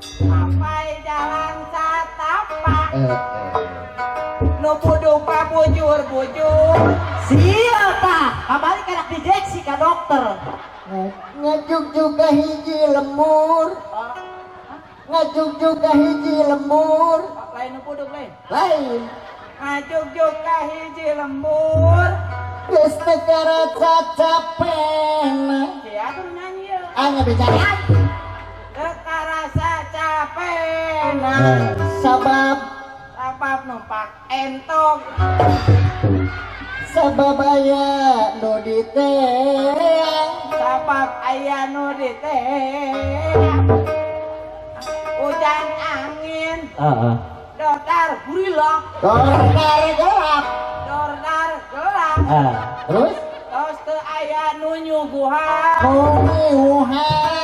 sampai jalan satapak nu buduk pabujur-bujur siapa kembali ke anak dijeksi ke dokter ngajuk juga hiji lemur ngajuk juga hiji lemur lain nu buduk lain lain ngajuk juga hiji lembur geus negara cacapen ya tuh nyanyi ya anya bicara teka rasa capek sabab numpak entong sabab aya nu diteang sabab aya nu hujan angin dordar gurilang dordar gelap terus terus teu aya nu nyuguhan nunyuhan